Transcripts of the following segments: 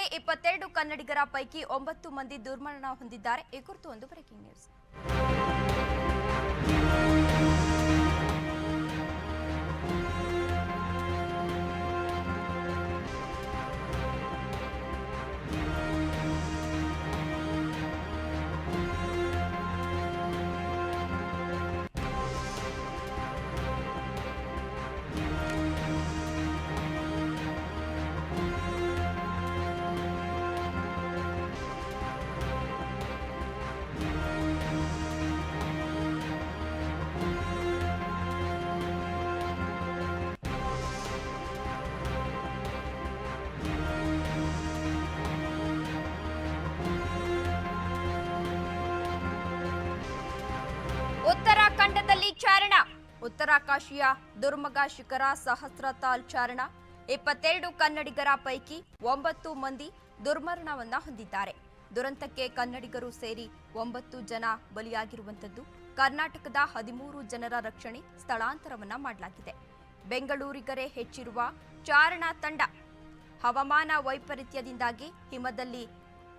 ತಂಡದಲ್ಲಿ 22 ಕನ್ನಡಿಗರ ಪೈಕಿ 9 ಮಂದಿ ದುರ್ಮರಣ ಹೊಂದಿದ್ದಾರೆ. ಈ ಕುರಿತು ಒಂದು ಬ್ರೇಕಿಂಗ್ ನ್ಯೂಸ್. ಉತ್ತರಾಖಂಡದಲ್ಲಿ ಚಾರಣ. ಉತ್ತರಾಕಾಶಿಯ ದುರ್ಮಗ ಶಿಖರ ಸಹಸ್ರತಾಲ್ ಚಾರಣ. 22 ಕನ್ನಡಿಗರ ಪೈಕಿ 9 ಮಂದಿ ದುರ್ಮರಣವನ್ನ ಹೊಂದಿದ್ದಾರೆ. ದುರಂತಕ್ಕೆ ಕನ್ನಡಿಗರು ಸೇರಿ 9 ಜನ ಬಲಿಯಾಗಿರುವಂತದ್ದು. ಕರ್ನಾಟಕದ 13 ಜನರ ರಕ್ಷಣೆ ಸ್ಥಳಾಂತರವನ್ನ ಮಾಡಲಾಗಿದೆ. ಬೆಂಗಳೂರಿಗರೇ ಹೆಚ್ಚಿರುವ ಚಾರಣ ತಂಡ. ಹವಾಮಾನ ವೈಪರೀತ್ಯದಿಂದಾಗಿ ಹಿಮದಲ್ಲಿ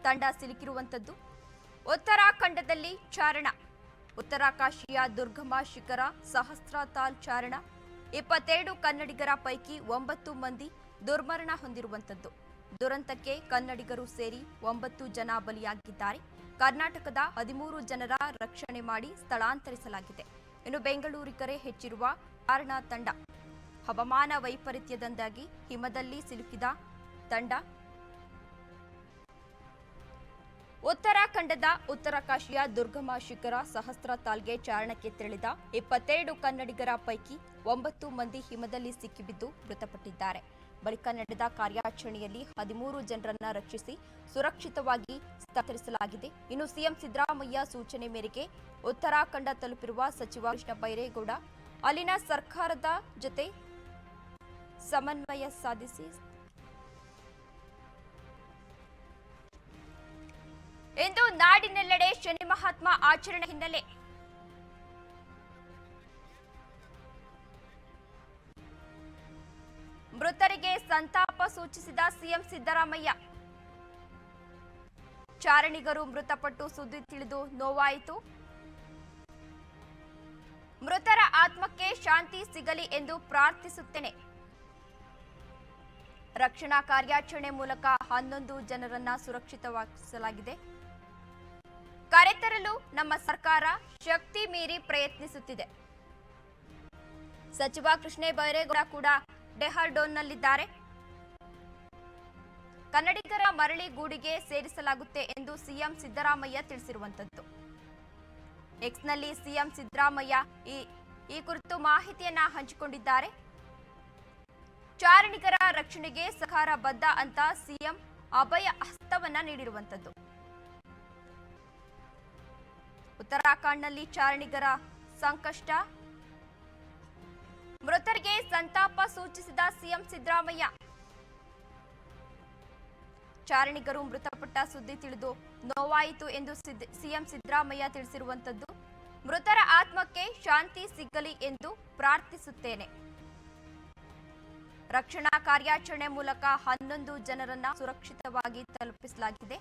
ತಂಡ ಸಿಲುಕಿರುವಂತದ್ದು. ಉತ್ತರಾಖಂಡದಲ್ಲಿ ಚಾರಣ. ಉತ್ತರಾಕಾಶಿಯ ದುರ್ಗಮ ಶಿಖರ ಸಹಸ್ರತಾಲ್ ಚಾರಣ. 22 ಕನ್ನಡಿಗರ ಪೈಕಿ 9 ಮಂದಿ ದುರ್ಮರಣ ಹೊಂದಿರುವಂತದ್ದು. ದುರಂತಕ್ಕೆ ಕನ್ನಡಿಗರು ಸೇರಿ 9 ಜನ ಬಲಿಯಾಗಿದ್ದಾರೆ. ಕರ್ನಾಟಕದ 13 ಜನರ ರಕ್ಷಣೆ ಮಾಡಿ ಸ್ಥಳಾಂತರಿಸಲಾಗಿದೆ. ಇನ್ನು ಬೆಂಗಳೂರಿಗರೇ ಹೆಚ್ಚಿರುವ ಚಾರಣ ತಂಡ. ಹವಾಮಾನ ವೈಪರೀತ್ಯದಿಂದಾಗಿ ಹಿಮದಲ್ಲಿ ಸಿಲುಕಿದ ತಂಡ. ಉತ್ತರಾಖಂಡದ ಉತ್ತರಾಕಾಶಿಯ ದುರ್ಗಮ ಶಿಖರ ಸಹಸ್ರತಾಲ್ಗೆ ಚಾರಣಕ್ಕೆ ತೆರಳಿದ 22 ಕನ್ನಡಿಗರ ಪೈಕಿ 9 ಮಂದಿ ಹಿಮದಲ್ಲಿ ಸಿಕ್ಕಿಬಿದ್ದು ಮೃತಪಟ್ಟಿದ್ದಾರೆ. ಬಳಿಕ ನಡೆದ ಕಾರ್ಯಾಚರಣೆಯಲ್ಲಿ 13 ಜನರನ್ನ ರಕ್ಷಿಸಿ ಸುರಕ್ಷಿತವಾಗಿ ಸ್ಥಳಾಂತರಿಸಲಾಗಿದೆ. ಇನ್ನು ಸಿಎಂ ಸಿದ್ದರಾಮಯ್ಯ ಸೂಚನೆ ಮೇರೆಗೆ ಉತ್ತರಾಖಂಡ ತಲುಪಿರುವ ಸಚಿವ ಕೃಷ್ಣ ಬೈರೇಗೌಡ ಅಲ್ಲಿನ ಸರ್ಕಾರದ ಜೊತೆ ಸಮನ್ವಯ ಸಾಧಿಸಿ ಇಂದು ನಾಡಿನೆಲ್ಲೆಡೆ ಶನಿ ಮಹಾತ್ಮ ಆಚರಣೆ ಹಿನ್ನೆಲೆ ಮೃತರಿಗೆ ಸಂತಾಪ ಸೂಚಿಸಿದ ಸಿಎಂ ಸಿದ್ದರಾಮಯ್ಯ. ಚಾರಣಿಗರು ಮೃತಪಟ್ಟು ಸುದ್ದಿ ತಿಳಿದು ನೋವಾಯಿತು. ಮೃತರ ಆತ್ಮಕ್ಕೆ ಶಾಂತಿ ಸಿಗಲಿ ಎಂದು ಪ್ರಾರ್ಥಿಸುತ್ತೇನೆ. ರಕ್ಷಣಾ ಕಾರ್ಯಾಚರಣೆ ಮೂಲಕ 11 ಜನರನ್ನ ಸುರಕ್ಷಿತವಾಗಿಸಲಾಗಿದೆ. ಕರೆತರಲು ನಮ್ಮ ಸರ್ಕಾರ ಶಕ್ತಿ ಮೀರಿ ಪ್ರಯತ್ನಿಸುತ್ತಿದೆ. ಸಚಿವ ಕೃಷ್ಣ ಬೈರೇಗೌಡ ಕೂಡ ಡೆಹ್ರಾಡೂನ್ನಲ್ಲಿದ್ದಾರೆ. ಕನ್ನಡಿಗರ ಮರಳಿ ಗೂಡಿಗೆ ಸೇರಿಸಲಾಗುತ್ತೆ ಎಂದು ಸಿಎಂ ಸಿದ್ದರಾಮಯ್ಯ ತಿಳಿಸಿರುವಂತದ್ದು. ಎಕ್ಸ್ನಲ್ಲಿ ಸಿಎಂ ಸಿದ್ದರಾಮಯ್ಯ ಈ ಕುರಿತು ಮಾಹಿತಿಯನ್ನ ಹಂಚಿಕೊಂಡಿದ್ದಾರೆ. ಚಾರಣಿಗರ ರಕ್ಷಣೆಗೆ ಸರ್ಕಾರ ಬದ್ಧ ಅಂತ ಸಿಎಂ ಅಭಯ ಹಸ್ತವನ್ನ ನೀಡಿರುವಂತದ್ದು. ಉತ್ತರಾಖಂಡ್ನಲ್ಲಿ ಚಾರಣಿಗರ ಸಂಕಷ್ಟ. ಮೃತರಿಗೆ ಸಂತಾಪ ಸೂಚಿಸಿದ ಸಿಎಂ ಸಿದ್ದರಾಮಯ್ಯ. ಚಾರಣಿಗರು ಮೃತಪಟ್ಟ ಸುದ್ದಿ ತಿಳಿದು ನೋವಾಯಿತು ಎಂದು ಸಿಎಂ ಸಿದ್ದರಾಮಯ್ಯ ತಿಳಿಸಿರುವಂತದ್ದು. ಮೃತರ ಆತ್ಮಕ್ಕೆ ಶಾಂತಿ ಸಿಗಲಿ ಎಂದು ಪ್ರಾರ್ಥಿಸುತ್ತೇನೆ. ರಕ್ಷಣಾ ಕಾರ್ಯಾಚರಣೆ ಮೂಲಕ 11 ಜನರನ್ನ ಸುರಕ್ಷಿತವಾಗಿ ತಲುಪಿಸಲಾಗಿದೆ.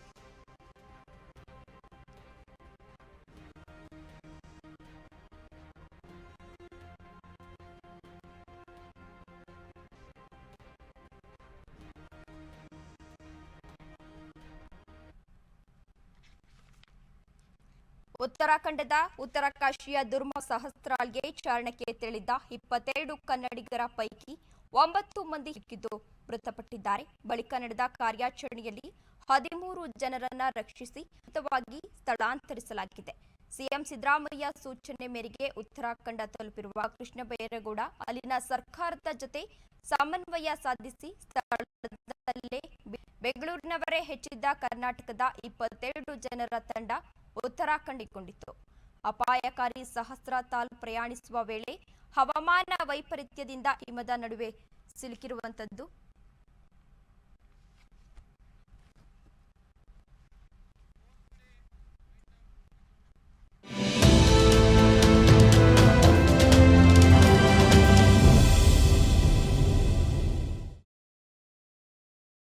ಉತ್ತರಾಖಂಡದ ಉತ್ತರಾಕಾಶಿಯ ದುರ್ಮ ಸಹಸ್ರಾಲ್ಗೆ ಚಾರಣಕ್ಕೆ ತೆರಳಿದ್ದ 22 ಕನ್ನಡಿಗರ ಪೈಕಿ 9 ಮಂದಿ ಸಿಕ್ಕಿದ್ದು ಮೃತಪಟ್ಟಿದ್ದಾರೆ. ಬಳಿಕ ನಡೆದ ಕಾರ್ಯಾಚರಣೆಯಲ್ಲಿ 13 ಜನರನ್ನ ರಕ್ಷಿಸಿ ಸುರಕ್ಷಿತವಾಗಿ ಸ್ಥಳಾಂತರಿಸಲಾಗಿದೆ. ಸಿಎಂ ಸಿದ್ದರಾಮಯ್ಯ ಸೂಚನೆ ಮೇರೆಗೆ ಉತ್ತರಾಖಂಡ ತಲುಪಿರುವ ಕೃಷ್ಣ ಬೈರೇಗೌಡ ಅಲ್ಲಿನ ಸರ್ಕಾರದ ಜೊತೆ ಸಮನ್ವಯ ಸಾಧಿಸಿ ಸ್ಥಳದಲ್ಲೇ ಬೆಂಗಳೂರಿನವರೇ ಹೆಚ್ಚಿದ್ದ ಕರ್ನಾಟಕದ 22 ಜನರ ತಂಡ ಉತ್ತರಾಖಂಡಿಕೊಂಡಿತ್ತು. ಅಪಾಯಕಾರಿ ಸಹಸ್ರತಾಲ್ ಪ್ರಯಾಣಿಸುವ ವೇಳೆ ಹವಾಮಾನ ವೈಪರೀತ್ಯದಿಂದ ಹಿಮದ ನಡುವೆ ಸಿಲುಕಿರುವಂತದ್ದು.